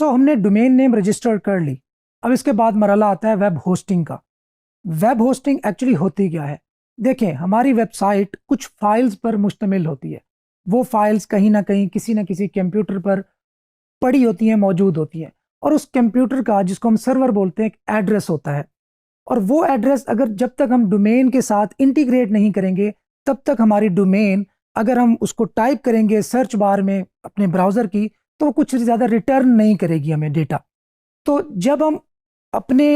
हमने domain name register कर ली। अब इसके बाद मरहला आता है वेब होस्टिंग का। वेब होस्टिंग एक्चुअली होती क्या है? देखें, हमारी वेबसाइट कुछ फाइल्स पर मुश्तमिल होती है। वो फाइल्स कहीं ना कहीं किसी ना किसी कंप्यूटर पर पड़ी होती हैं, मौजूद होती हैं, और उस कंप्यूटर का, जिसको हम सर्वर बोलते हैं, एक एड्रेस होता है। और वो एड्रेस अगर जब तक हम डोमेन के साथ इंटीग्रेट नहीं करेंगे, तब तक हमारी डोमेन, अगर हम उसको टाइप करेंगे सर्च बार में अपने ब्राउज़र की, तो वो कुछ ज़्यादा रिटर्न नहीं करेगी हमें डेटा। तो जब हम अपने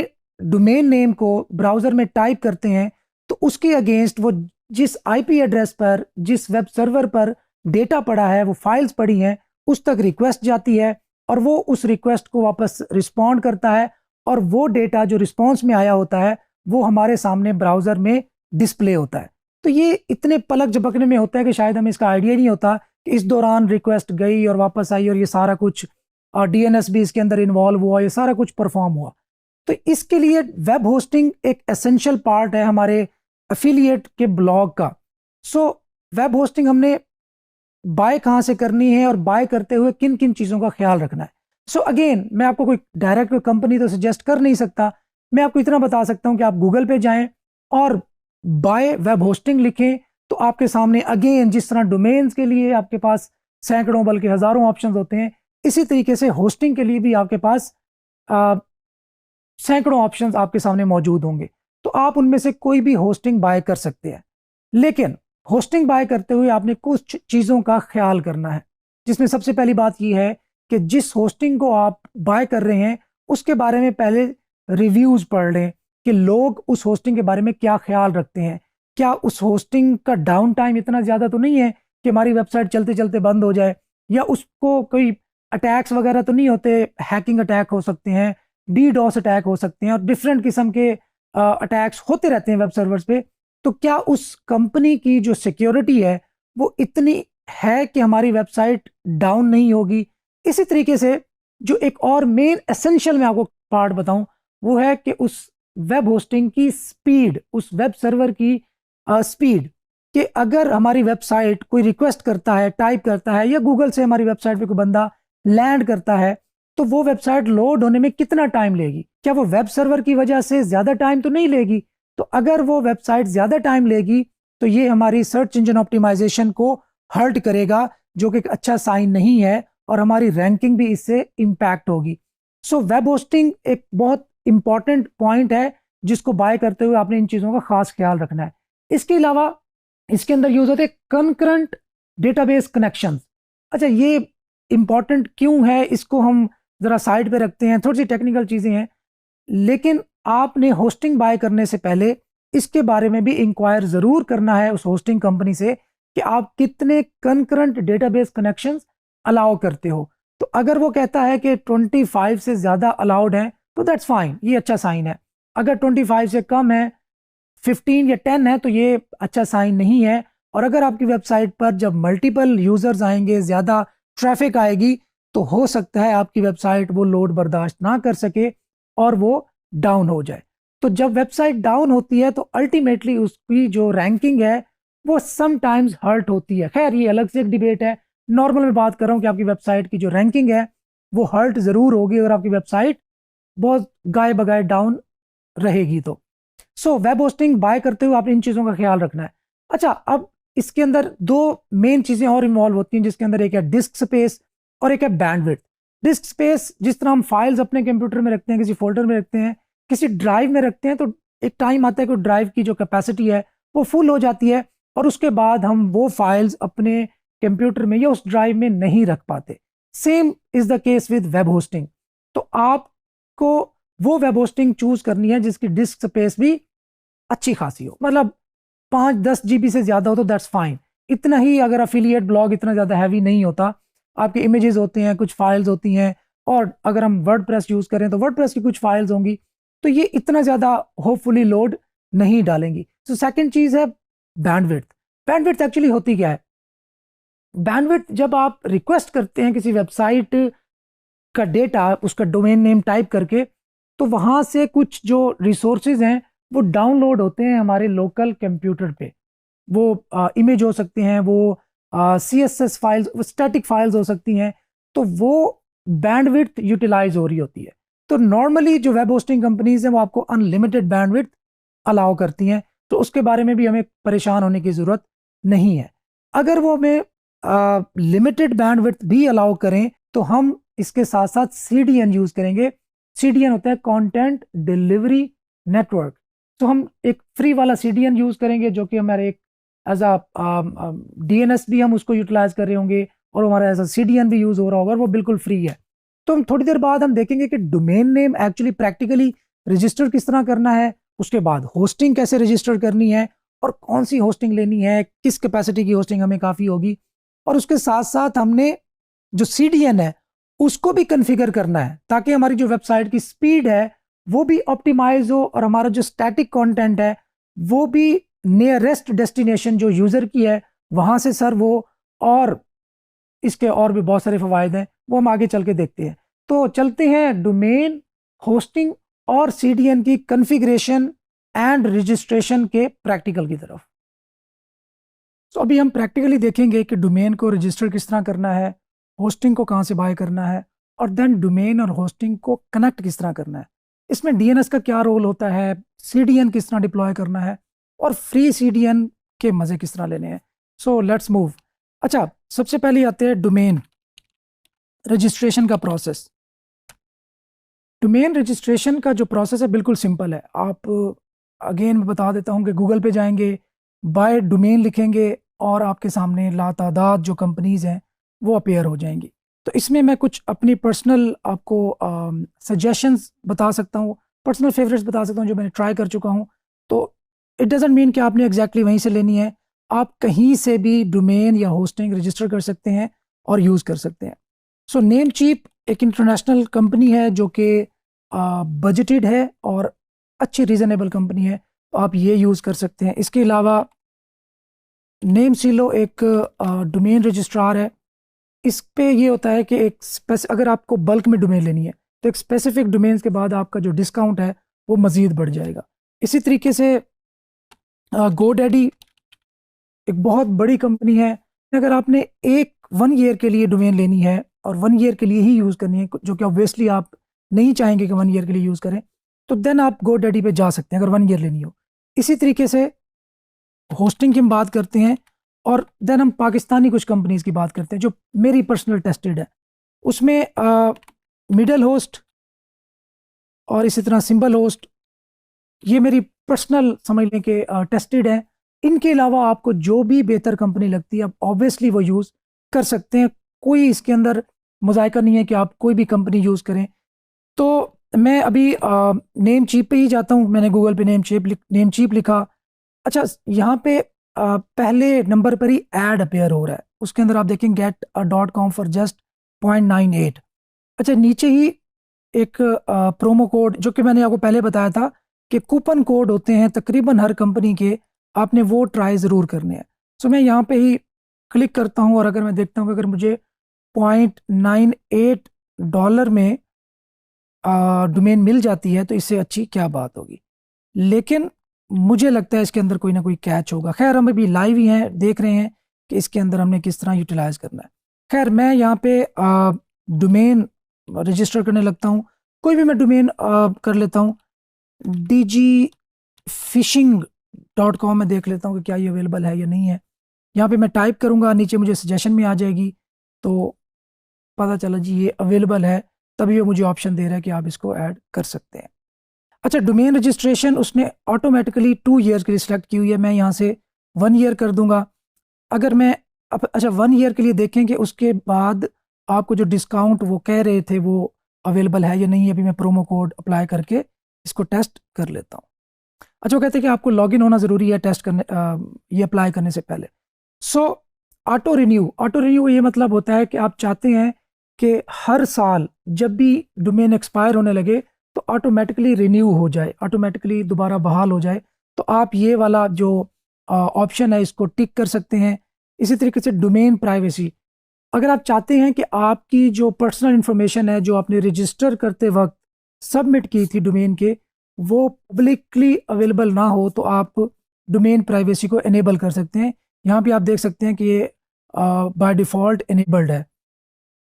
डोमेन नेम को ब्राउज़र में टाइप करते हैं, तो उसके अगेंस्ट वो जिस आईपी एड्रेस पर, जिस वेब सर्वर पर डेटा पड़ा है, वो फाइल्स पड़ी हैं, उस तक रिक्वेस्ट जाती है, और वो उस रिक्वेस्ट को वापस रिस्पॉन्ड करता है, और वो डेटा जो रिस्पॉन्स में आया होता है वो हमारे सामने ब्राउज़र में डिस्प्ले होता है। तो ये इतने पलक झपकने में होता है कि शायद हमें इसका आइडिया नहीं होता कि इस दौरान रिक्वेस्ट गई और वापस आई, और ये सारा कुछ, और डीएनएस भी इसके अंदर इन्वॉल्व हुआ, ये सारा कुछ परफॉर्म हुआ। तो इसके लिए वेब होस्टिंग एक एसेंशियल पार्ट है हमारे एफिलिएट के ब्लॉग का। सो वेब होस्टिंग हमने बाय कहाँ से करनी है, और बाय करते हुए किन किन चीज़ों का ख्याल रखना है। सो अगेन, मैं आपको कोई डायरेक्ट कंपनी तो सजेस्ट कर नहीं सकता। मैं आपको इतना बता सकता हूँ कि आप गूगल पे जाएं और बाय वेब होस्टिंग लिखें, तो आपके सामने अगेन, जिस तरह डोमेन्स के लिए आपके पास सैकड़ों बल्कि हज़ारों ऑप्शंस होते हैं, इसी तरीके से होस्टिंग के लिए भी आपके पास सैकड़ों ऑप्शंस आपके सामने मौजूद होंगे। तो आप उनमें से कोई भी होस्टिंग बाय कर सकते हैं। लेकिन होस्टिंग बाय करते हुए आपने कुछ चीज़ों का ख्याल करना है, जिसमें सबसे पहली बात यह है कि जिस होस्टिंग को आप बाय कर रहे हैं उसके बारे में पहले रिव्यूज़ पढ़ लें कि लोग उस होस्टिंग के बारे में क्या ख्याल रखते हैं। क्या उस होस्टिंग का डाउन टाइम इतना ज़्यादा तो नहीं है कि हमारी वेबसाइट चलते चलते बंद हो जाए, या उसको कोई अटैक्स वगैरह तो नहीं होते, हैकिंग अटैक हो सकते हैं, डीडॉस अटैक हो सकते हैं, और डिफरेंट किस्म के अटैक्स होते रहते हैं वेब सर्वर्स पे। तो क्या उस कंपनी की जो सिक्योरिटी है वो इतनी है कि हमारी वेबसाइट डाउन नहीं होगी। इसी तरीके से जो एक और मेन एसेंशियल मैं आपको पार्ट बताऊं, वो है कि उस वेब होस्टिंग की स्पीड, उस वेब सर्वर की स्पीड, कि अगर हमारी वेबसाइट कोई रिक्वेस्ट करता है, टाइप करता है, या गूगल से हमारी वेबसाइट पे कोई बंदा लैंड करता है, तो वो वेबसाइट लोड होने में कितना टाइम लेगी। क्या वो वेब सर्वर की वजह से ज़्यादा टाइम तो नहीं लेगी? तो अगर वो वेबसाइट ज़्यादा टाइम लेगी तो ये हमारी सर्च इंजन ऑप्टिमाइजेशन को हर्ट करेगा, जो कि एक अच्छा साइन नहीं है, और हमारी रैंकिंग भी इससे इम्पैक्ट होगी। सो वेब होस्टिंग एक बहुत इंपॉर्टेंट पॉइंट है, जिसको बाय करते हुए आपने इन चीज़ों का खास ख्याल रखना है। इसके अलावा इसके अंदर यूज होते हैं कंकरेंट डेटाबेस कनेक्शंस। अच्छा, ये इंपॉर्टेंट क्यों है, इसको हम ज़रा साइड पे रखते हैं, थोड़ी सी टेक्निकल चीज़ें हैं, लेकिन आपने होस्टिंग बाय करने से पहले इसके बारे में भी इंक्वायर ज़रूर करना है उस होस्टिंग कंपनी से कि आप कितने कंकरेंट डेटाबेस कनेक्शंस अलाउ करते हो। तो अगर वो कहता है कि 25 से ज़्यादा अलाउड हैं, तो दैट्स फाइन, ये अच्छा साइन है। अगर 25 से कम है, 15 या 10 है, तो ये अच्छा साइन नहीं है। और अगर आपकी वेबसाइट पर जब मल्टीपल यूज़र्स आएंगे, ज़्यादा ट्रैफिक आएगी, तो हो सकता है आपकी वेबसाइट वो लोड बर्दाश्त ना कर सके और वो डाउन हो जाए। तो जब वेबसाइट डाउन होती है तो अल्टीमेटली उसकी जो रैंकिंग है वो समटाइम्स हर्ट होती है। खैर, ये अलग से एक डिबेट है। नॉर्मल में बात कर रहा हूँ कि आपकी वेबसाइट की जो रैंकिंग है वो हर्ट ज़रूर होगी अगर आपकी वेबसाइट बहुत गाय बगाए डाउन रहेगी। तो वेब होस्टिंग बाय करते हुए आपने इन चीज़ों का ख्याल रखना है। अच्छा, अब इसके अंदर दो मेन चीज़ें और इन्वॉल्व होती हैं, जिसके अंदर एक है डिस्क स्पेस और एक है बैंडविड्थ। डिस्क स्पेस, जिस तरह हम फाइल्स अपने कंप्यूटर में रखते हैं, किसी फोल्डर में रखते हैं, किसी ड्राइव में रखते हैं, तो एक टाइम आता है कि ड्राइव की जो कैपेसिटी है वो फुल हो जाती है, और उसके बाद हम वो फाइल्स अपने कंप्यूटर में या उस ड्राइव में नहीं रख पाते। Same is the case with web hosting. तो आपको वो वेब होस्टिंग चूज करनी है जिसकी डिस्क स्पेस भी अच्छी खासी हो, मतलब 5-10 GB से ज़्यादा हो तो दैट्स फाइन। इतना ही, अगर अफिलिएट ब्लॉग इतना ज़्यादा हैवी नहीं होता, आपके इमेजेस होते हैं, कुछ फाइल्स होती हैं, और अगर हम वर्डप्रेस यूज़ करें तो वर्डप्रेस की कुछ फाइल्स होंगी, तो ये इतना ज़्यादा होपफुली लोड नहीं डालेंगी। तो सेकंड चीज़ है बैंडविड्थ। बैंडविड्थ एक्चुअली होती क्या है? बैंडविड्थ जब आप रिक्वेस्ट करते हैं किसी वेबसाइट का डेटा, उसका डोमेन नेम टाइप करके, तो वहाँ से कुछ जो रिसोर्सेज हैं वो डाउनलोड होते हैं हमारे लोकल कंप्यूटर पे। वो इमेज हो सकती हैं, वो CSS फाइल्स, स्टैटिक फाइल्स हो सकती हैं, तो वो बैंडविड्थ यूटिलाइज हो रही होती है। तो नॉर्मली जो वेब होस्टिंग कंपनीज हैं वो आपको अनलिमिटेड बैंडविड्थ अलाउ करती हैं, तो उसके बारे में भी हमें परेशान होने की ज़रूरत नहीं है। अगर वो हमें लिमिटेड बैंडविड्थ भी अलाउ करें तो हम इसके साथ साथ CDN यूज़ करेंगे। CDN होता है कंटेंट डिलीवरी नेटवर्क। तो हम एक फ्री वाला CDN यूज़ करेंगे जो कि हमारे एक एज अ DNS भी हम उसको यूटिलाइज कर रहे होंगे और हमारा एज अ CDN भी यूज़ हो रहा होगा और वो बिल्कुल फ्री है। तो हम थोड़ी देर बाद हम देखेंगे कि domain name actually practically register किस तरह करना है, उसके बाद होस्टिंग कैसे रजिस्टर करनी है और कौन सी होस्टिंग लेनी है, किस कैपेसिटी की होस्टिंग हमें काफ़ी होगी, और उसके साथ साथ हमने जो CDN है उसको भी कन्फिगर करना है ताकि हमारी जो वेबसाइट की स्पीड है वो भी ऑप्टिमाइज हो और हमारा जो स्टैटिक कंटेंट है वो भी नियरेस्ट डेस्टिनेशन जो यूज़र की है वहाँ से सर्व हो। और इसके और भी बहुत सारे फ़वायद हैं, वो हम आगे चल के देखते हैं। तो चलते हैं डोमेन, होस्टिंग और CDN की कन्फिग्रेशन एंड रजिस्ट्रेशन के प्रैक्टिकल की तरफ। तो अभी हम प्रैक्टिकली देखेंगे कि डोमेन को रजिस्टर किस तरह करना है, होस्टिंग को कहाँ से बाय करना है, और देन डोमेन और होस्टिंग को कनेक्ट किस तरह करना है। इसमें DNS का क्या रोल होता है, CDN किस तरह डिप्लॉय करना है, और फ्री CDN के मज़े किस तरह लेने हैं। So let's move. अच्छा, सबसे पहले आते हैं डोमेन रजिस्ट्रेशन का प्रोसेस। डोमेन रजिस्ट्रेशन का जो प्रोसेस है बिल्कुल सिंपल है। आप अगेन मैं बता देता हूँ कि गूगल पे जाएंगे, बाय डोमेन लिखेंगे और आपके सामने लातादाद जो कंपनीज हैं वो अपेयर हो जाएंगी। तो इसमें मैं कुछ अपनी पर्सनल आपको सजेशंस बता सकता हूँ, पर्सनल फेवरेट्स बता सकता हूँ जो मैंने ट्राई कर चुका हूँ। तो इट डजेंट मीन कि आपने एग्जैक्टली वहीं से लेनी है, आप कहीं से भी डोमेन या होस्टिंग रजिस्टर कर सकते हैं और यूज़ कर सकते हैं। सो नेमचीप एक इंटरनेशनल कंपनी है जो कि बजटेड है और अच्छी रीज़नेबल कंपनी है, तो आप ये यूज़ कर सकते हैं। इसके अलावा नेमसीलो एक डोमेन रजिस्ट्रार है। इस पे ये होता है कि अगर आपको बल्क में डोमेन लेनी है तो एक स्पेसिफिक डोमेन्स के बाद आपका जो डिस्काउंट है वो मज़ीद बढ़ जाएगा। इसी तरीके से GoDaddy एक बहुत बड़ी कंपनी है। अगर आपने 1 ईयर के लिए डोमेन लेनी है और 1 ईयर के लिए ही यूज़ करनी है, जो कि ऑब्वियसली आप नहीं चाहेंगे कि 1 ईयर के लिए यूज़ करें, तो देन आप GoDaddy पे जा सकते हैं अगर 1 ईयर लेनी हो। इसी तरीके से होस्टिंग की हम बात करते हैं और देन हम पाकिस्तानी कुछ कंपनीज की बात करते हैं जो मेरी पर्सनल टेस्टेड है। उसमें मिडल होस्ट और इसी तरह सिंबल होस्ट, ये मेरी पर्सनल समझ लें कि टेस्टेड है। इनके अलावा आपको जो भी बेहतर कंपनी लगती है आप ऑब्वियसली वो यूज़ कर सकते हैं, कोई इसके अंदर मुज़ायका नहीं है कि आप कोई भी कंपनी यूज़ करें। तो मैं अभी नेमचीप पे ही जाता हूँ। मैंने गूगल पे नेमचीप लिखा। अच्छा, यहाँ पे पहले नंबर पर ही ऐड अपेयर हो रहा है, उसके अंदर आप देखें get.com फॉर जस्ट 0.98। अच्छा, नीचे ही एक प्रोमो कोड जो कि मैंने आपको पहले बताया था कि कूपन कोड होते हैं तकरीबन हर कंपनी के, आपने वो ट्राई ज़रूर करने हैं। सो मैं यहाँ पे ही क्लिक करता हूँ और अगर मैं देखता हूँ कि अगर मुझे $0.98 में डोमेन मिल जाती है तो इससे अच्छी क्या बात होगी। लेकिन मुझे लगता है इसके अंदर कोई ना कोई कैच होगा। खैर, हम अभी लाइव ही हैं, देख रहे हैं कि इसके अंदर हमने किस तरह यूटिलाइज करना है। खैर, मैं यहाँ पे डोमेन रजिस्टर करने लगता हूँ। कोई भी मैं डोमेन कर लेता हूँ। dgfishing.com में देख लेता हूँ कि क्या ये अवेलेबल है या नहीं है। यहाँ पे मैं टाइप करूँगा, नीचे मुझे सजेशन में आ जाएगी, तो पता चला जी ये अवेलेबल है, तभी ये मुझे ऑप्शन दे रहा है कि आप इसको ऐड कर सकते हैं। अच्छा, डोमेन रजिस्ट्रेशन उसने ऑटोमेटिकली 2 ईयर्स के लिए सिलेक्ट की हुई है। मैं यहाँ से 1 ईयर कर दूंगा। अगर मैं अच्छा 1 ईयर के लिए देखें कि उसके बाद आपको जो डिस्काउंट वो कह रहे थे वो अवेलेबल है या नहीं है। अभी मैं प्रोमो कोड अप्लाई करके इसको टेस्ट कर लेता हूँ। अच्छा, वो कहते हैं कि आपको लॉगिन होना ज़रूरी है टेस्ट करने ये अप्लाई करने से पहले। सो ऑटो रिन्यू ये मतलब होता है कि आप चाहते हैं कि हर साल जब भी डोमेन एक्सपायर होने लगे तो ऑटोमेटिकली रिन्यू हो जाए, ऑटोमेटिकली दोबारा बहाल हो जाए, तो आप ये वाला जो ऑप्शन है इसको टिक कर सकते हैं। इसी तरीके से डोमेन प्राइवेसी, अगर आप चाहते हैं कि आपकी जो पर्सनल इंफॉर्मेशन है जो आपने रजिस्टर करते वक्त सबमिट की थी डोमेन के, वो पब्लिकली अवेलेबल ना हो, तो आप डोमेन प्राइवेसी को इनेबल कर सकते हैं। यहाँ पे आप देख सकते हैं कि ये बाय डिफ़ॉल्ट इनेबल्ड है।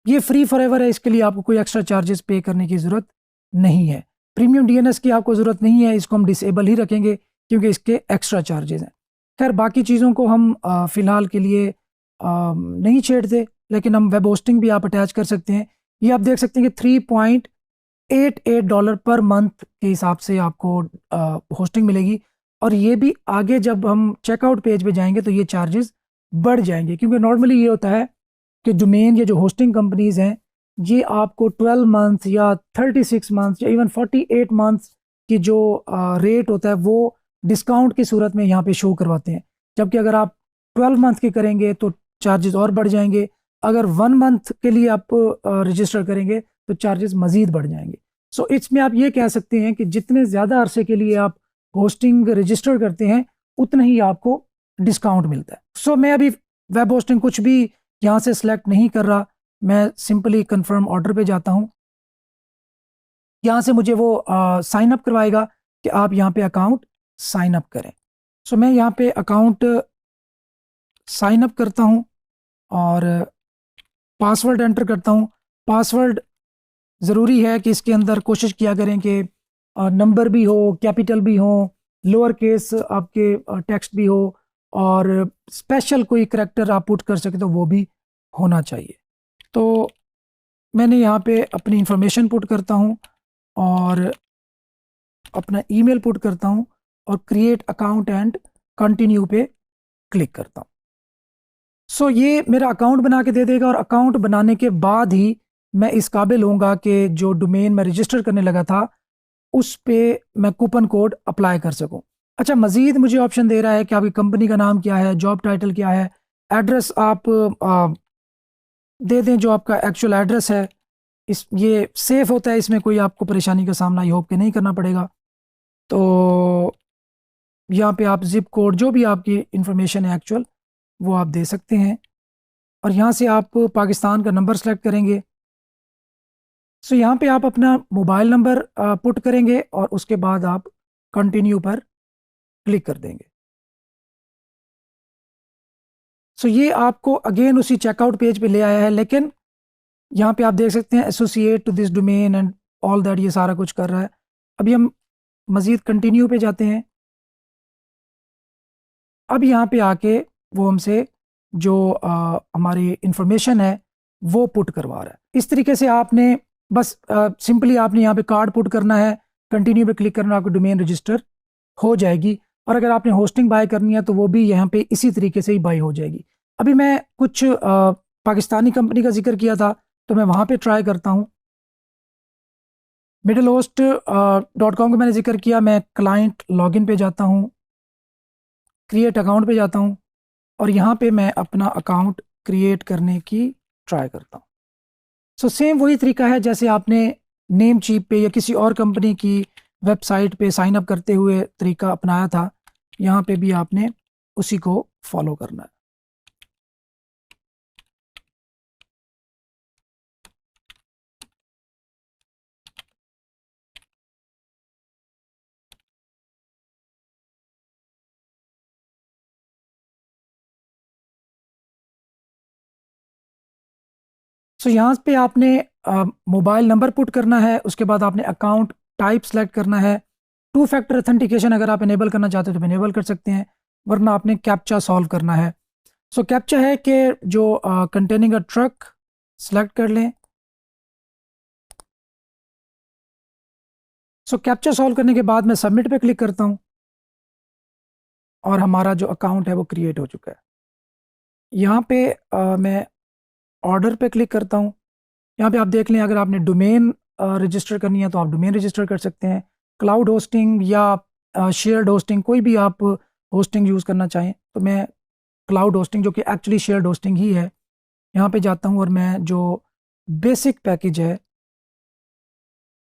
ये फ्री फॉर एवर है, इसके लिए आपको कोई एक्स्ट्रा चार्जेस पे करने की ज़रूरत नहीं है। प्रीमियम डीएनएस की आपको ज़रूरत नहीं है, इसको हम डिसेबल ही रखेंगे क्योंकि इसके एक्स्ट्रा चार्जेस हैं। खैर बाकी चीज़ों को हम फ़िलहाल के लिए नहीं छेड़ते, लेकिन हम वेब होस्टिंग भी आप अटैच कर सकते हैं। ये आप देख सकते हैं कि $3.88 पर मंथ के हिसाब से आपको होस्टिंग मिलेगी। और ये भी आगे जब हम चेकआउट पेज पे जाएंगे तो ये चार्जेस बढ़ जाएंगे, क्योंकि नॉर्मली ये होता है कि डोमेन ये जो होस्टिंग कंपनीज़ हैं ये आपको 12 मंथ या 36 मंथ या इवन 48 मंथ की जो रेट होता है वो डिस्काउंट की सूरत में यहाँ पे शो करवाते हैं। जबकि अगर आप 12 मंथ के करेंगे तो चार्जेस और बढ़ जाएंगे, अगर 1 मंथ के लिए आप रजिस्टर करेंगे तो चार्जेस मज़ीद बढ़ जाएंगे। सो इसमें आप ये कह सकते हैं कि जितने ज़्यादा अरसे के लिए आप होस्टिंग रजिस्टर करते हैं उतना ही आपको डिस्काउंट मिलता है। सो मैं अभी वेब होस्टिंग कुछ भी यहाँ से सिलेक्ट नहीं कर रहा, मैं सिंपली कंफर्म ऑर्डर पे जाता हूँ। यहाँ से मुझे वो साइन अप करवाएगा कि आप यहाँ पे अकाउंट साइन अप करें। सो मैं यहाँ पे अकाउंट साइन अप करता हूँ और पासवर्ड एंटर करता हूँ। पासवर्ड ज़रूरी है कि इसके अंदर कोशिश किया करें कि नंबर भी हो, कैपिटल भी हो, लोअर केस आपके टेक्स्ट भी हो, और स्पेशल कोई करैक्टर आप पुट कर सके तो वो भी होना चाहिए। तो मैंने यहाँ पे अपनी इंफॉर्मेशन पुट करता हूँ और अपना ईमेल पुट करता हूँ और क्रिएट अकाउंट एंड कंटिन्यू पे क्लिक करता हूँ। सो ये मेरा अकाउंट बना के दे देगा, और अकाउंट बनाने के बाद ही मैं इस काबिल होऊंगा कि जो डोमेन मैं रजिस्टर करने लगा था उस पे मैं कूपन कोड अप्लाई कर सकूं। अच्छा, मज़ीद मुझे ऑप्शन दे रहा है कि आपकी कंपनी का नाम क्या है, जॉब टाइटल क्या है, एड्रेस आप दे दें जो आपका एक्चुअल एड्रेस है। इस ये सेफ़ होता है, इसमें कोई आपको परेशानी का सामना आई होप के नहीं करना पड़ेगा। तो यहाँ पे आप ज़िप कोड जो भी आपकी इंफॉर्मेशन है एक्चुअल वो आप दे सकते हैं, और यहाँ से आप पाकिस्तान का नंबर सेलेक्ट करेंगे। सो यहाँ पे आप अपना मोबाइल नंबर पुट करेंगे और उसके बाद आप कंटिन्यू पर क्लिक कर देंगे। सो ये आपको अगेन उसी चेकआउट पेज पे ले आया है, लेकिन यहाँ पे आप देख सकते हैं associate to this domain and all that, ये सारा कुछ कर रहा है। अभी हम मज़ीद कंटिन्यू पे जाते हैं। अब यहाँ पे आके वो हमसे जो हमारी इंफॉर्मेशन है वो पुट करवा रहा है। इस तरीके से आपने बस सिंपली आपने यहाँ पे कार्ड पुट करना है, कंटिन्यू पे क्लिक करना, आपकी डोमेन रजिस्टर हो जाएगी। और अगर आपने होस्टिंग बाय करनी है तो वो भी यहाँ पे इसी तरीके से ही बाय हो जाएगी। अभी मैं कुछ पाकिस्तानी कंपनी का जिक्र किया था तो मैं वहाँ पे ट्राई करता हूँ। मिडल होस्ट .com का मैंने जिक्र किया, मैं क्लाइंट लॉगिन पे जाता हूँ, क्रिएट अकाउंट पे जाता हूँ और यहाँ पे मैं अपना अकाउंट क्रिएट करने की ट्राई करता हूँ। सो सेम वही तरीका है जैसे आपने नेम चीप पे या किसी और कंपनी की वेबसाइट पे साइन अप करते हुए तरीका अपनाया था, यहाँ पे भी आपने उसी को फॉलो करना है। सो यहाँ पे आपने मोबाइल नंबर पुट करना है, उसके बाद आपने अकाउंट टाइप सेलेक्ट करना है। 2 फैक्टर ऑथेंटिकेशन अगर आप इनेबल करना चाहते हो तो इनेबल कर सकते हैं, वरना आपने कैप्चा सॉल्व करना है। सो कैप्चा है कि जो कंटेनिंग अ ट्रक सेलेक्ट कर लें। सो कैप्चा सॉल्व करने के बाद मैं सबमिट पे क्लिक करता हूँ और हमारा जो अकाउंट है वो क्रिएट हो चुका है। यहाँ पे मैं ऑर्डर पे क्लिक करता हूँ। यहाँ पे आप देख लें, अगर आपने डोमेन रजिस्टर करनी है तो आप डोमेन रजिस्टर कर सकते हैं, क्लाउड होस्टिंग या शेयर्ड होस्टिंग, कोई भी आप होस्टिंग यूज़ करना चाहें। तो मैं क्लाउड होस्टिंग, जो कि एक्चुअली शेयर्ड होस्टिंग ही है, यहाँ पे जाता हूँ और मैं जो बेसिक पैकेज है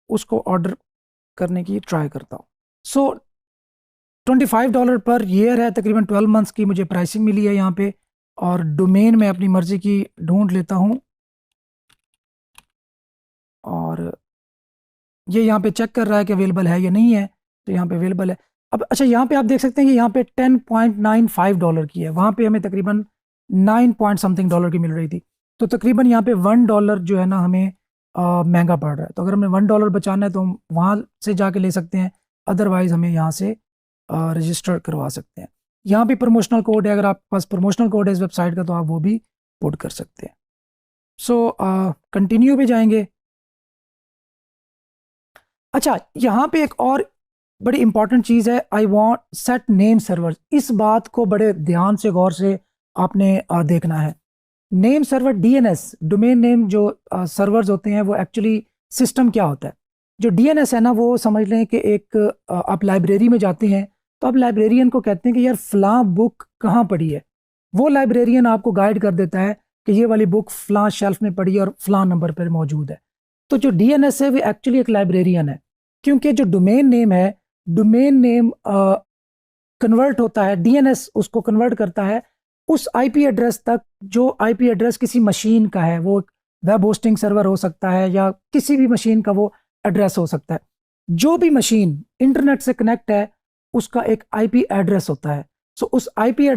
उसको ऑर्डर करने की ट्राई करता हूँ। सो $25 पर ईयर है, तकरीबन 12 मंथ्स की मुझे प्राइसिंग मिली है यहाँ पे। और डोमेन मैं अपनी मर्जी की ढूंढ लेता हूँ और ये यहाँ पे चेक कर रहा है कि अवेलेबल है या नहीं है, तो यहाँ पे अवेलेबल है। अब अच्छा, यहाँ पे आप देख सकते हैं कि यहाँ पे $10.95 की है, वहाँ पे हमें तकरीबन 9 पॉइंट समथिंग डॉलर की मिल रही थी। तो तकरीबन यहाँ पे $1 जो है ना हमें महंगा पड़ रहा है। तो अगर हमें $1 बचाना है तो हम वहाँ से जाके ले सकते हैं, अदरवाइज हमें यहाँ से रजिस्टर करवा सकते हैं। यहाँ पे प्रमोशनल कोड है, अगर आपके पास प्रमोशनल कोड है इस वेबसाइट का तो आप वो भी पुट कर सकते हैं। सो कंटिन्यू पे जाएंगे। अच्छा, यहाँ पे एक और बड़ी इंपॉर्टेंट चीज़ है, I want set name server. इस बात को बड़े ध्यान से गौर से आपने देखना है। Name server DNS, domain name जो सर्वर्स होते हैं वो एक्चुअली सिस्टम क्या होता है। जो डीएनएस है ना, वो समझ लें कि एक आप लाइब्रेरी में जाते हैं तो आप लाइब्रेरियन को कहते हैं कि यार फ़लाँ बुक कहाँ पड़ी है। वो लाइब्रेरियन आपको गाइड कर देता है कि ये वाली बुक फ़लाँ शेल्फ में पड़ी है और फ़लाँ नंबर पर मौजूद है। तो जो डीएनएस है वो एक्चुअली एक लाइब्रेरियन है, क्योंकि जो डोमेन नेम है, डोमेन नेम कन्वर्ट होता है, डीएनएस उसको कन्वर्ट करता है उस आईपी एड्रेस तक जो आईपी एड्रेस किसी मशीन का है। वो वेब होस्टिंग सर्वर हो सकता है या किसी भी मशीन का वो एड्रेस हो सकता है। जो भी मशीन इंटरनेट से कनेक्ट है उसका एक आईपी एड्रेस होता है। सो उस आईपी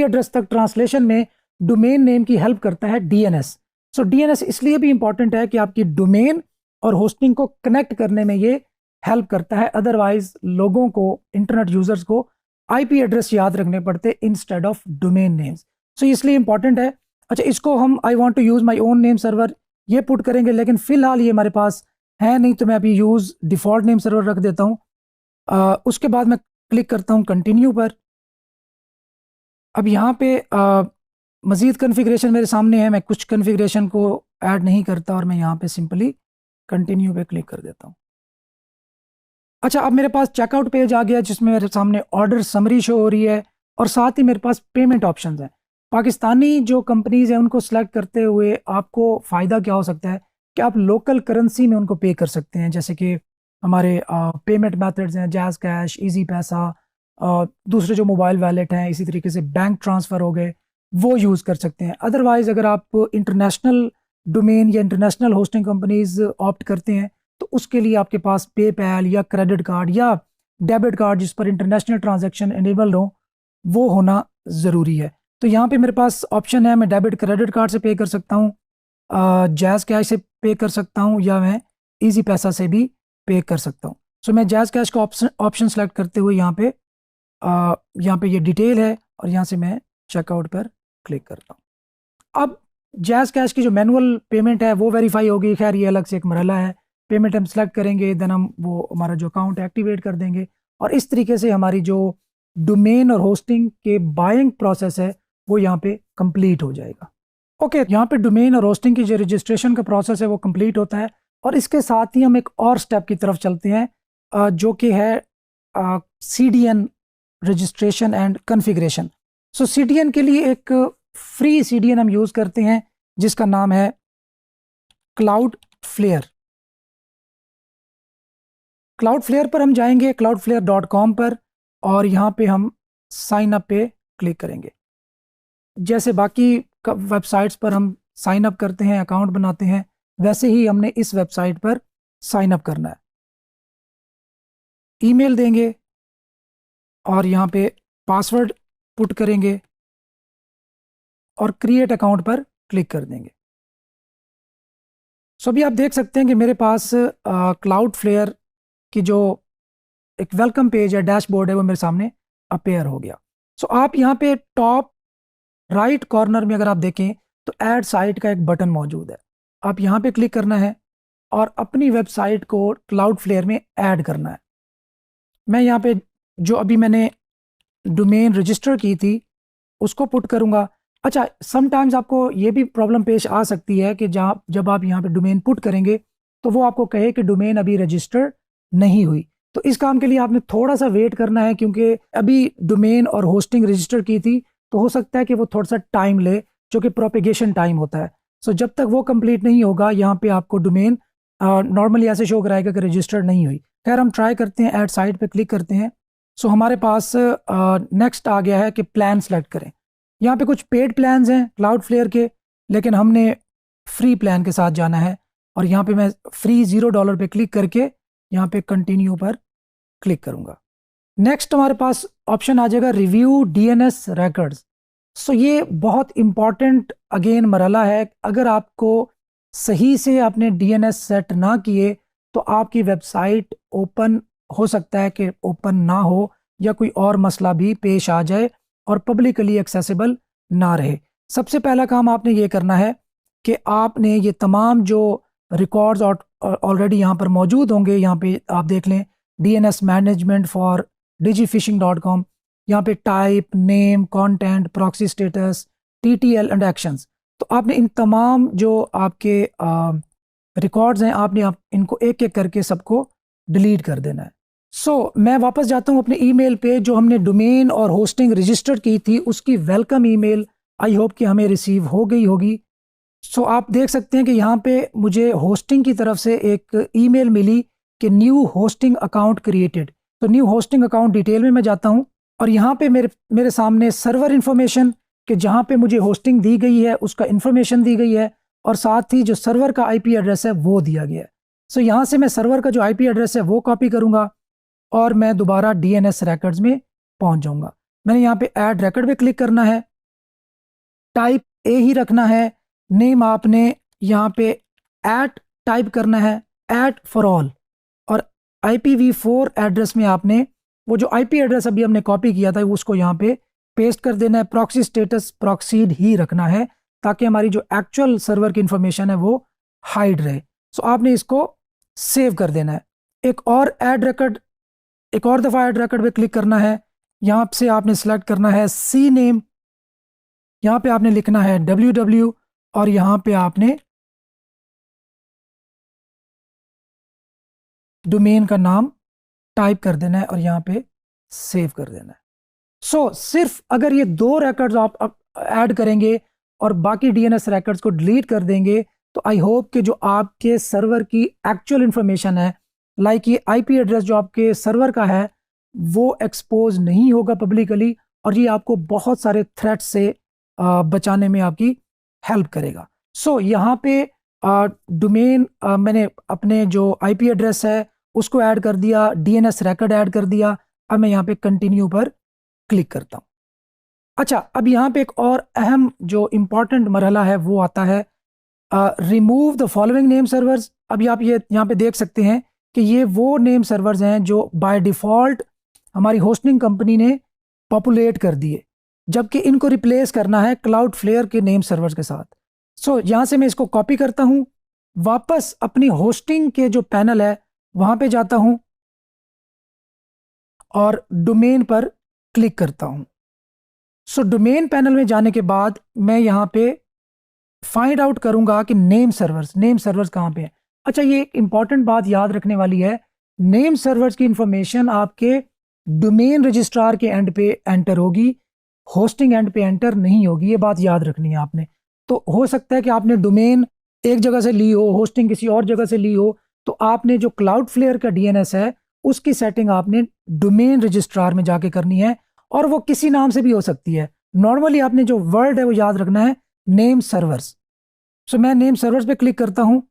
एड्रेस तक ट्रांसलेशन में डोमेन नेम की हेल्प करता है डीएनएस। सो डीएनएस इसलिए भी इंपॉर्टेंट है कि आपकी डोमेन और होस्टिंग को कनेक्ट करने में ये हेल्प करता है, अदरवाइज लोगों को, इंटरनेट यूजर्स को आईपी एड्रेस याद रखने पड़ते instead of domain names. So इसलिए इंपॉर्टेंट है। अच्छा, इसको हम I want to use my own name server ये पुट करेंगे, लेकिन फिलहाल ये हमारे पास है नहीं, तो मैं अभी यूज डिफॉल्ट नेम सर्वर रख देता हूँ। उसके बाद मैं क्लिक करता हूँ कंटिन्यू पर। अब यहाँ पे मज़ीद कन्फिग्रेशन मेरे सामने है, मैं कुछ कन्फिग्रेशन को ऐड नहीं करता और मैं यहाँ पे सिंपली कंटिन्यू पे क्लिक कर देता हूँ। अच्छा, अब मेरे पास चेकआउट पेज आ गया जिसमें मेरे सामने ऑर्डर समरी शो हो रही है और साथ ही मेरे पास पेमेंट ऑप्शंस हैं। पाकिस्तानी जो कंपनीज हैं उनको सेलेक्ट करते हुए आपको फ़ायदा क्या हो सकता है कि आप लोकल करेंसी में उनको पे कर सकते हैं, जैसे कि हमारे पेमेंट मेथड्स हैं जैज़ कैश, इजी पैसा, दूसरे जो मोबाइल वैलेट हैं, इसी तरीके से बैंक ट्रांसफ़र हो गए, वो यूज़ कर सकते हैं। अदरवाइज़ अगर आप इंटरनेशनल डोमेन या इंटरनेशनल होस्टिंग कंपनीज ऑप्ट करते हैं तो उसके लिए आपके पास पेपैल या क्रेडिट कार्ड या डेबिट कार्ड जिस पर इंटरनेशनल ट्रांजैक्शन इनेबल हो वो होना ज़रूरी है। तो यहाँ पे मेरे पास ऑप्शन है, मैं डेबिट क्रेडिट कार्ड से पे कर सकता हूँ, जैज़ कैश से पे कर सकता हूँ, या मैं इजी पैसा से भी पे कर सकता हूँ। सो मैं जैज़ कैश का ऑप्शन सेलेक्ट करते हुए यहाँ पे ये डिटेल है और यहाँ से मैं चेकआउट पर क्लिक करता हूँ। अब जैज़ कैश की जो मैनुअल पेमेंट है वो वेरीफाई होगी, खैर ये अलग से एक मरहला है। पेमेंट हम सेलेक्ट करेंगे, देन हम वो हमारा जो अकाउंट एक्टिवेट कर देंगे और इस तरीके से हमारी जो डोमेन और होस्टिंग के बाइंग प्रोसेस है वो यहाँ पे कंप्लीट हो जाएगा। ओके, यहाँ पे डोमेन और होस्टिंग की जो रजिस्ट्रेशन का प्रोसेस है वो कंप्लीट होता है और इसके साथ ही हम एक और स्टेप की तरफ चलते हैं जो कि है CDN registration and configuration. So CDN के लिए एक फ्री CDN हम यूज़ करते हैं जिसका नाम है क्लाउडफ्लेयर। क्लाउडफ्लेयर पर हम जाएंगे, cloudflare.com पर, और यहाँ पे हम साइन अप पे क्लिक करेंगे। जैसे बाकी वेबसाइट्स पर हम साइन अप करते हैं, अकाउंट बनाते हैं, वैसे ही हमने इस वेबसाइट पर साइन अप करना है। ईमेल देंगे और यहाँ पे पासवर्ड पुट करेंगे और क्रिएट अकाउंट पर क्लिक कर देंगे। सो अभी आप देख सकते हैं कि मेरे पास क्लाउडफ्लेयर की जो एक वेलकम पेज है, डैशबोर्ड है, वो मेरे सामने अपेयर हो गया। सो आप यहाँ पे टॉप राइट कॉर्नर में अगर आप देखें तो ऐड साइट का एक बटन मौजूद है, आप यहाँ पे क्लिक करना है और अपनी वेबसाइट को क्लाउडफ्लेयर में ऐड करना है। मैं यहाँ पे जो अभी मैंने डोमेन रजिस्टर की थी उसको पुट करूँगा। अच्छा, समटाइम्स आपको ये भी प्रॉब्लम पेश आ सकती है कि जब आप यहाँ पे डोमेन पुट करेंगे तो वो आपको कहे कि डोमेन अभी रजिस्टर नहीं हुई। तो इस काम के लिए आपने थोड़ा सा वेट करना है, क्योंकि अभी डोमेन और होस्टिंग रजिस्टर की थी तो हो सकता है कि वो थोड़ा सा टाइम ले, जो कि प्रोपेगेशन टाइम होता है। सो जब तक वो कंप्लीट नहीं होगा यहाँ पे आपको डोमेन नॉर्मली ऐसे शो कराएगा कि रजिस्टर नहीं हुई। खैर हम ट्राई करते हैं, ऐड साइट पे क्लिक करते हैं। सो हमारे पास नेक्स्ट आ गया है कि प्लान सेलेक्ट करें। यहाँ पे कुछ पेड प्लान्स हैं क्लाउडफ्लेयर के, लेकिन हमने फ्री प्लान के साथ जाना है और यहाँ पे मैं फ्री $0 पे क्लिक करके यहाँ पे कंटिन्यू पर क्लिक करूँगा। नेक्स्ट हमारे पास ऑप्शन आ जाएगा रिव्यू डीएनएस रिकॉर्ड्स। सो ये बहुत इंपॉर्टेंट अगेन मरहला है। अगर आपको सही से आपने डीएनएस सेट ना किए तो आपकी वेबसाइट ओपन हो सकता है कि ओपन ना हो या कोई और मसला भी पेश आ जाए और पब्लिकली एक्सेसिबल ना रहे। सबसे पहला काम आपने ये करना है कि आपने ये तमाम जो रिकॉर्ड्स ऑलरेडी यहाँ पर मौजूद होंगे, यहाँ पे आप देख लें DNS मैनेजमेंट फॉर digifishing.com, यहाँ पे type, name, content, proxy status, TTL and actions. तो आपने इन तमाम जो आपके रिकॉर्ड्स हैं आपने इनको एक एक करके सबको डिलीट कर देना है। मैं वापस जाता हूँ अपने ईमेल पे, जो हमने डोमेन और होस्टिंग रजिस्टर की थी उसकी वेलकम ईमेल आई होप कि हमें रिसीव हो गई होगी। आप देख सकते हैं कि यहाँ पे मुझे होस्टिंग की तरफ से एक ईमेल मिली कि न्यू होस्टिंग अकाउंट क्रिएटेड। तो न्यू होस्टिंग अकाउंट डिटेल में मैं जाता हूँ और यहाँ पे मेरे सामने सर्वर इन्फॉर्मेशन कि जहाँ पे मुझे होस्टिंग दी गई है उसका इन्फॉर्मेशन दी गई है और साथ ही जो सर्वर का IP एड्रेस है वो दिया गया है। यहाँ से मैं सर्वर का जो IP एड्रेस है वो कॉपी करूँगा और मैं दोबारा DNS रिकॉर्ड्स में पहुँच जाऊँगा। मैंने यहाँ पे ऐड रिकॉर्ड पे क्लिक करना है, टाइप ए ही रखना है, नेम आपने यहाँ पे @ टाइप करना है, @for_all, और IPv4 एड्रेस में आपने वो जो IP एड्रेस अभी हमने कॉपी किया था उसको यहाँ पे पेस्ट कर देना है। प्रॉक्सी स्टेटस प्रॉक्सीड ही रखना है ताकि हमारी जो एक्चुअल सर्वर की इंफॉर्मेशन है वो हाइड रहे। आपने इसको सेव कर देना है। एक और दफ़ा ऐड रिकॉर्ड पे क्लिक करना है। यहाँ से आपने सेलेक्ट करना है सी नेम, यहाँ पे आपने लिखना है www और यहाँ पे आपने डोमेन का नाम टाइप कर देना है और यहाँ पे सेव कर देना है। सिर्फ अगर ये 2 रिकॉर्ड्स आप ऐड करेंगे और बाकी DNS रिकॉर्ड्स को डिलीट कर देंगे तो आई होप कि जो आपके सर्वर की एक्चुअल इंफॉर्मेशन है, लाइक ये IP एड्रेस जो आपके सर्वर का है वो एक्सपोज नहीं होगा पब्लिकली और ये आपको बहुत सारे थ्रेट से बचाने में आपकी हेल्प करेगा। यहाँ पे डोमेन मैंने अपने जो IP एड्रेस है उसको ऐड कर दिया, DNS रिकॉर्ड ऐड कर दिया। अब मैं यहाँ पे कंटिन्यू पर क्लिक करता हूँ। अच्छा, अब यहाँ पे एक और अहम जो इम्पॉर्टेंट मरहला है वो आता है remove the following name servers. अभी आप ये यहाँ पे देख सकते हैं कि ये वो नेम सर्वर्स हैं जो बाय डिफ़ॉल्ट हमारी होस्टिंग कंपनी ने पॉपुलेट कर दिए, जबकि इनको रिप्लेस करना है क्लाउडफ्लेयर के नेम सर्वर्स के साथ। यहाँ से मैं इसको कॉपी करता हूँ, वापस अपनी होस्टिंग के जो पैनल है वहाँ पे जाता हूँ और डोमेन पर क्लिक करता हूँ। डोमेन पैनल में जाने के बाद मैं यहाँ पे फाइंड आउट करूँगा कि नेम सर्वर्स कहाँ पे हैं। अच्छा, ये एक इंपॉर्टेंट बात याद रखने वाली है, नेम सर्वर्स की इंफॉर्मेशन आपके डोमेन रजिस्ट्रार के एंड पे एंटर होगी, होस्टिंग एंड पे एंटर नहीं होगी। ये बात याद रखनी है आपने। तो हो सकता है कि आपने डोमेन एक जगह से ली हो, होस्टिंग किसी और जगह से ली हो, तो आपने जो क्लाउडफ्लेयर का DNS है उसकी सेटिंग आपने डोमेन रजिस्ट्रार में जाके करनी है और वो किसी नाम से भी हो सकती है। नॉर्मली आपने जो वर्ड है वो याद रखना है नेम सर्वर्स। मैं नेम सर्वर्स पे क्लिक करता हूँ,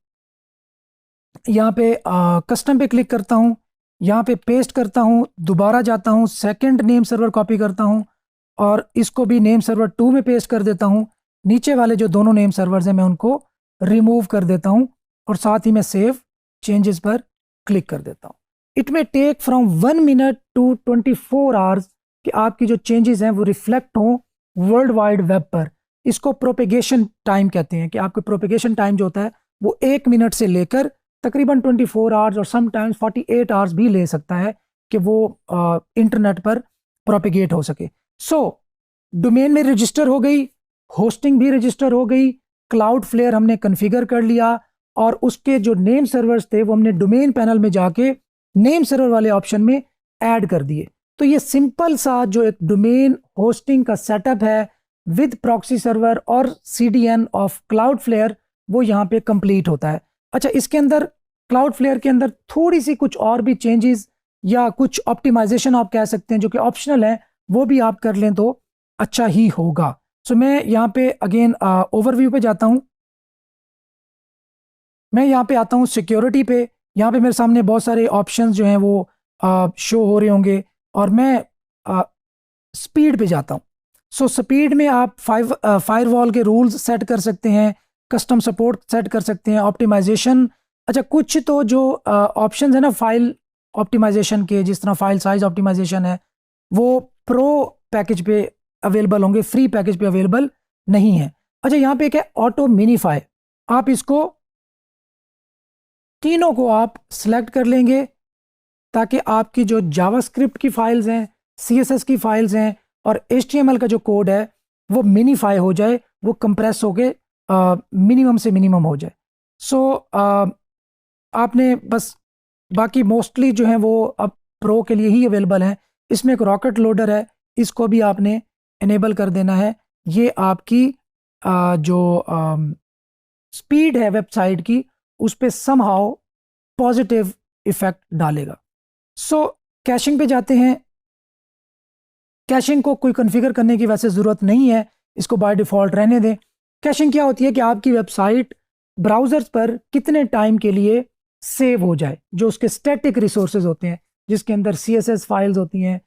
यहाँ पे कस्टम पे क्लिक करता हूँ, यहाँ पे पेस्ट करता हूँ, दोबारा जाता हूँ, सेकंड नेम सर्वर कॉपी करता हूँ और इसको भी नेम सर्वर 2 में पेस्ट कर देता हूँ। नीचे वाले जो दोनों नेम सर्वर्स हैं मैं उनको रिमूव कर देता हूँ और साथ ही मैं सेव चेंजेस पर क्लिक कर देता हूँ। It may take from 1 minute to 24 hours कि आपकी जो चेंजेस हैं वो रिफ्लेक्ट हों वर्ल्ड वाइड वेब पर। इसको प्रोपेगेशन टाइम कहते हैं कि आपका प्रोपेगेशन टाइम जो होता है वो 1 मिनट से लेकर तकरीबन 24 आवर्स और समटाइम्स 48 आवर्स भी ले सकता है कि वो इंटरनेट पर प्रोपेगेट हो सके। डोमेन में रजिस्टर हो गई, होस्टिंग भी रजिस्टर हो गई, क्लाउडफ्लेयर हमने कॉन्फ़िगर कर लिया और उसके जो नेम सर्वर्स थे वो हमने डोमेन पैनल में जाके नेम सर्वर वाले ऑप्शन में ऐड कर दिए। तो ये सिंपल सा जो एक डोमेन होस्टिंग का सेटअप है विद प्रॉक्सी सर्वर और CDN ऑफ क्लाउडफ्लेयर वो यहाँ पे कंप्लीट होता है। अच्छा, इसके अंदर क्लाउडफ्लेयर के अंदर थोड़ी सी कुछ और भी चेंजेस या कुछ ऑप्टिमाइजेशन आप कह सकते हैं जो कि ऑप्शनल है, वो भी आप कर लें तो अच्छा ही होगा। सो मैं यहाँ पे अगेन ओवरव्यू पे जाता हूँ। मैं यहाँ पे आता हूँ सिक्योरिटी पे। यहाँ पे मेरे सामने बहुत सारे ऑप्शंस जो हैं वो शो हो रहे होंगे, और मैं स्पीड पे जाता हूँ। सो स्पीड में आप फायरवॉल के रूल्स सेट कर सकते हैं, कस्टम सपोर्ट सेट कर सकते हैं, ऑप्टिमाइजेशन। अच्छा, कुछ तो जो ऑप्शंस है ना फाइल ऑप्टिमाइजेशन के, जिस तरह फाइल साइज ऑप्टिमाइजेशन है, वो प्रो पैकेज पे अवेलेबल होंगे, फ्री पैकेज पे अवेलेबल नहीं है। अच्छा, यहाँ पे एक है ऑटो मिनीफाई। आप इसको तीनों को आप सिलेक्ट कर लेंगे ताकि आपकी जो जावास्क्रिप्ट की फाइल्स हैं, सीएसएस की फाइल्स हैं और एचटीएमएल का जो कोड है वो मिनीफाई हो जाए, वो कंप्रेस होके मिनिमम से मिनिमम हो जाए। सो आपने बस बाकी मोस्टली जो है वो अब प्रो के लिए ही अवेलेबल है। इसमें एक रॉकेट लोडर है, इसको भी आपने इनेबल कर देना है। ये आपकी जो स्पीड है वेबसाइट की उस पर समहाउ पॉजिटिव इफेक्ट डालेगा। सो कैशिंग पे जाते हैं। कैशिंग को कोई कॉन्फ़िगर करने की वैसे ज़रूरत नहीं है, इसको बाय डिफ़ॉल्ट रहने दें। कैशिंग क्या होती है कि आपकी वेबसाइट ब्राउज़र्स पर कितने टाइम के लिए सेव हो जाए, जो उसके स्टैटिक रिसोर्सेज होते हैं, जिसके अंदर CSS फाइल्स होती हैं,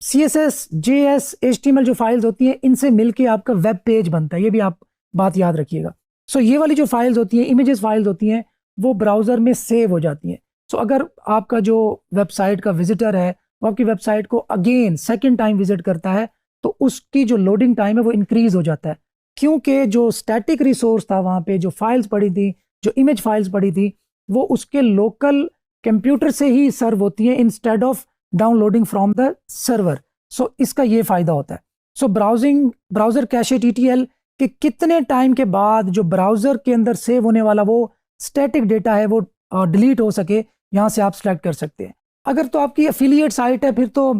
CSS, JS, HTML जो फाइल्स होती हैं, इनसे मिलके आपका वेब पेज बनता है। ये भी आप बात याद रखिएगा। सो ये वाली जो फाइल्स होती हैं, इमेजेस फाइल्स होती हैं, वो ब्राउज़र में सेव हो जाती हैं। सो अगर आपका जो वेबसाइट का विजिटर है वो आपकी वेबसाइट को अगेन सेकंड टाइम विजिट करता है, तो उसकी जो लोडिंग टाइम है वो इंक्रीज हो जाता है, क्योंकि जो स्टैटिक रिसोर्स था वहाँ पे, जो फाइल्स पड़ी थी, जो इमेज फाइल्स पड़ी थी, वो उसके लोकल कंप्यूटर से ही सर्व होती हैं instead of downloading from the server. So इसका ये फ़ायदा होता है। सो ब्राउज़र कैशे TTL कि कितने टाइम के बाद जो ब्राउज़र के अंदर सेव होने वाला वो स्टैटिक डेटा है वो डिलीट हो सके, यहाँ से आप सेलेक्ट कर सकते हैं। अगर तो आपकी एफिलिएट साइट है फिर तो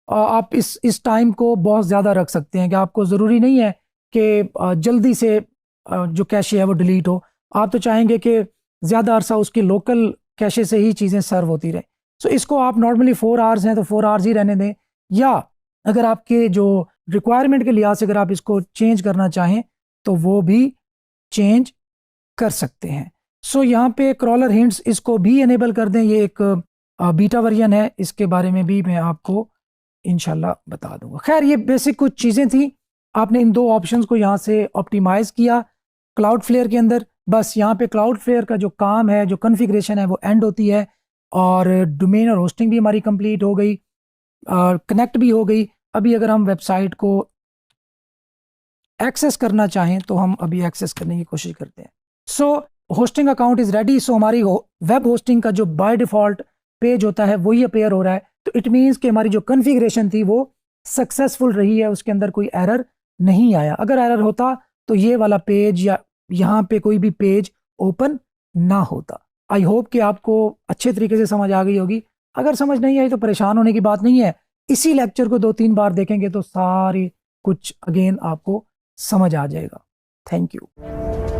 आप इस टाइम को बहुत ज़्यादा रख सकते हैं कि आपको ज़रूरी नहीं है कि जल्दी से जो कैशे है वो डिलीट हो। आप तो चाहेंगे कि ज़्यादा अरसा उसकी लोकल कैशे से ही चीज़ें सर्व होती रहें। सो इसको आप नॉर्मली 4 आवर्स हैं तो 4 आवर्स ही रहने दें, या अगर आपके जो रिक्वायरमेंट के लिहाज से अगर आप इसको चेंज करना चाहें तो वो भी चेंज कर सकते हैं। सो यहाँ पे क्रॉलर हिंट्स, इसको भी इनेबल कर दें। ये एक बीटा वर्जन है, इसके बारे में भी मैं आपको इंशाल्लाह बता दूंगा। खैर, ये बेसिक कुछ चीज़ें थी। आपने इन दो ऑप्शंस को यहाँ से ऑप्टिमाइज़ किया क्लाउडफ्लेयर के अंदर। बस यहाँ पे क्लाउडफ्लेयर का जो काम है, जो कॉन्फ़िगरेशन है, वो एंड होती है, और डोमेन और होस्टिंग भी हमारी कंप्लीट हो गई, कनेक्ट भी हो गई। अभी अगर हम वेबसाइट को एक्सेस करना चाहें तो हम अभी एक्सेस करने की कोशिश करते हैं। सो होस्टिंग अकाउंट इज़ रेडी। सो हमारी वेब होस्टिंग का जो बाय डिफ़ॉल्ट पेज होता है वही अपेयर हो रहा है। तो इट मीन्स कि हमारी जो कॉन्फ़िगरेशन थी वो सक्सेसफुल रही है, उसके अंदर कोई एरर नहीं आया। अगर एरर होता तो ये वाला पेज या यहाँ पे कोई भी पेज ओपन ना होता। आई होप कि आपको अच्छे तरीके से समझ आ गई होगी। अगर समझ नहीं आई तो परेशान होने की बात नहीं है, इसी लेक्चर को 2-3 बार देखेंगे तो सारी कुछ अगेन आपको समझ आ जाएगा। Thank you.